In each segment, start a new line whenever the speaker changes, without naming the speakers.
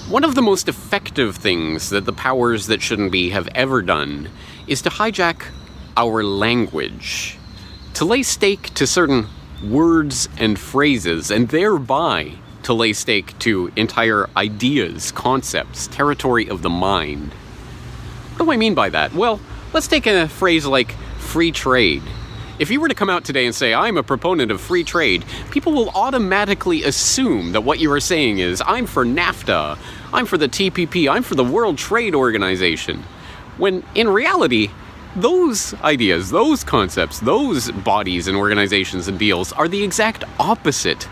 One of the most effective things that the powers that shouldn't be have ever done is to hijack our language, to lay stake to certain words and phrases, and thereby to lay stake to entire ideas, concepts, territory of the mind. What do I mean by that? Well, let's take a phrase like free trade. If you were to come out today and say, I'm a proponent of free trade, people will automatically assume that what you are saying is, I'm for NAFTA, I'm for the TPP, I'm for the World Trade Organization. When in reality, those ideas, those concepts, those bodies and organizations and deals are the exact opposite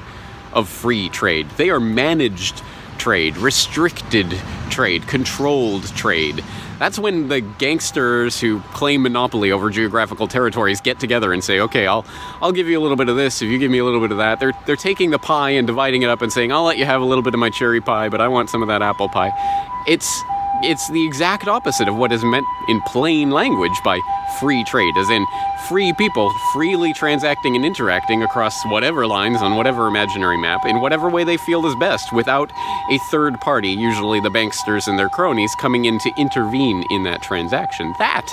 of free trade. They are managed trade, restricted trade, controlled trade. That's when the gangsters who claim monopoly over geographical territories get together and say, okay, I'll give you a little bit of this if you give me a little bit of that. They're taking the pie and dividing it up and saying, I'll let you have a little bit of my cherry pie, but I want some of that apple pie. It's the exact opposite of what is meant in plain language by free trade, as in free people freely transacting and interacting across whatever lines on whatever imaginary map in whatever way they feel is best, without a third party, usually the banksters and their cronies, coming in to intervene in that transaction. That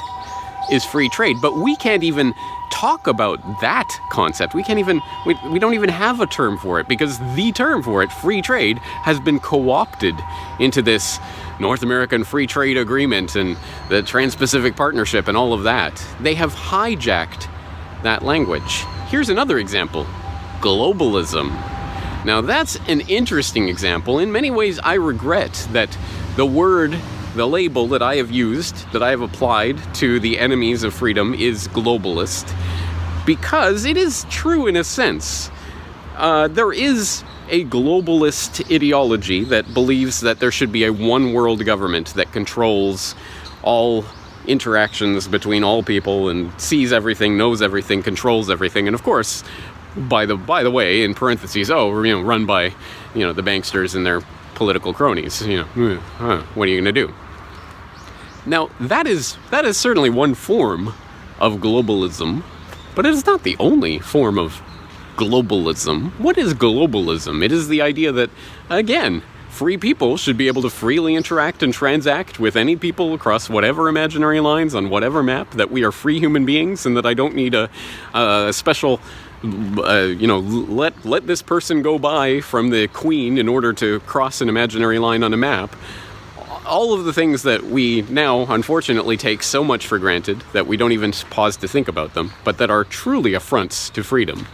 is free trade, but we can't even talk about that concept. We don't even have a term for it, because the term for it, free trade, has been co-opted into this North American Free Trade Agreement and the Trans-Pacific Partnership and all of that. They have hijacked that language. Here's another example: globalism. Now that's an interesting example. In many ways, I regret that the label that I have used, that I have applied to the enemies of freedom is globalist, because it is true in a sense. There is a globalist ideology that believes that there should be a one-world government that controls all interactions between all people and sees everything, knows everything, controls everything, and of course, by the way, in parentheses, run by, the banksters and their political cronies. What are you going to do? Now, that is certainly one form of globalism, but it is not the only form of globalism. What is globalism? It is the idea that, again, free people should be able to freely interact and transact with any people across whatever imaginary lines on whatever map, that we are free human beings, and that I don't need a special, let this person go by from the queen in order to cross an imaginary line on a map. All of the things that we now, unfortunately, take so much for granted that we don't even pause to think about them, but that are truly affronts to freedom.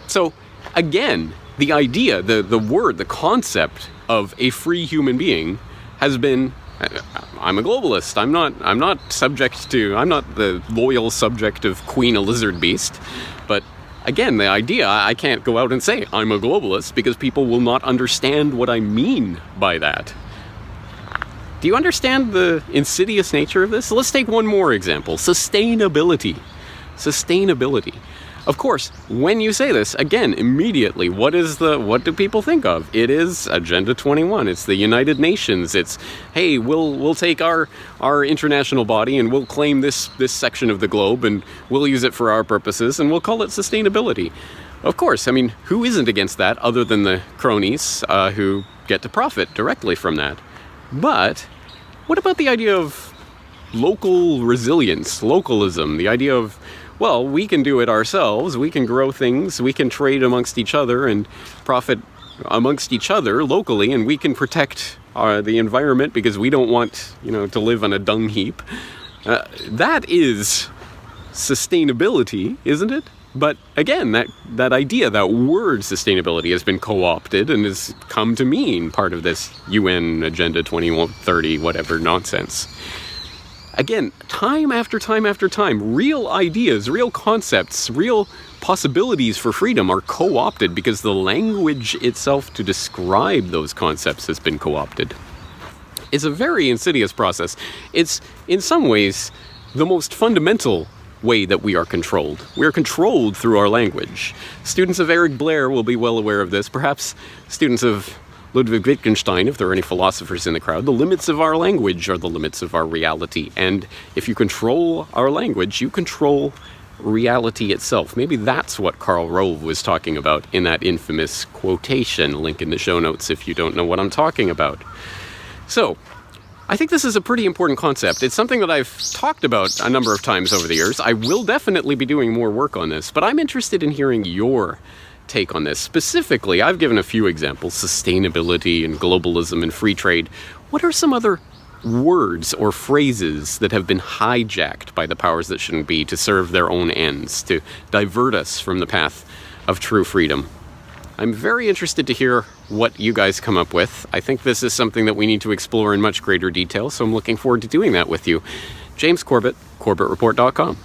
So, again, the idea, the word, the concept of a free human being has been, I'm a globalist. I'm not the loyal subject of Queen Elizabeth, but again, the idea, I can't go out and say I'm a globalist because people will not understand what I mean by that. Do you understand the insidious nature of this? Let's take one more example. Sustainability. Of course, when you say this, again, immediately, what do people think of? It is Agenda 21. It's the United Nations. It's, hey, we'll take our international body and we'll claim this section of the globe and we'll use it for our purposes and we'll call it sustainability. Of course, I mean, who isn't against that other than the cronies who get to profit directly from that? But what about the idea of local resilience, localism, the idea of, well, we can do it ourselves, we can grow things, we can trade amongst each other and profit amongst each other locally, and we can protect the environment because we don't want, to live on a dung heap. That is sustainability, isn't it? But again, that idea, that word sustainability has been co-opted and has come to mean part of this UN Agenda 2030, whatever nonsense. Again, time after time after time, real ideas, real concepts, real possibilities for freedom are co-opted because the language itself to describe those concepts has been co-opted. It's a very insidious process. It's, in some ways, the most fundamental way that we are controlled. We are controlled through our language. Students of Eric Blair will be well aware of this. Perhaps students of Ludwig Wittgenstein, if there are any philosophers in the crowd. The limits of our language are the limits of our reality. And if you control our language, you control reality itself. Maybe that's what Karl Rove was talking about in that infamous quotation. Link in the show notes if you don't know what I'm talking about. So, I think this is a pretty important concept. It's something that I've talked about a number of times over the years. I will definitely be doing more work on this, but I'm interested in hearing your take on this. Specifically, I've given a few examples: sustainability and globalism and free trade. What are some other words or phrases that have been hijacked by the powers that shouldn't be to serve their own ends, to divert us from the path of true freedom? I'm very interested to hear what you guys come up with. I think this is something that we need to explore in much greater detail, so I'm looking forward to doing that with you. James Corbett, CorbettReport.com.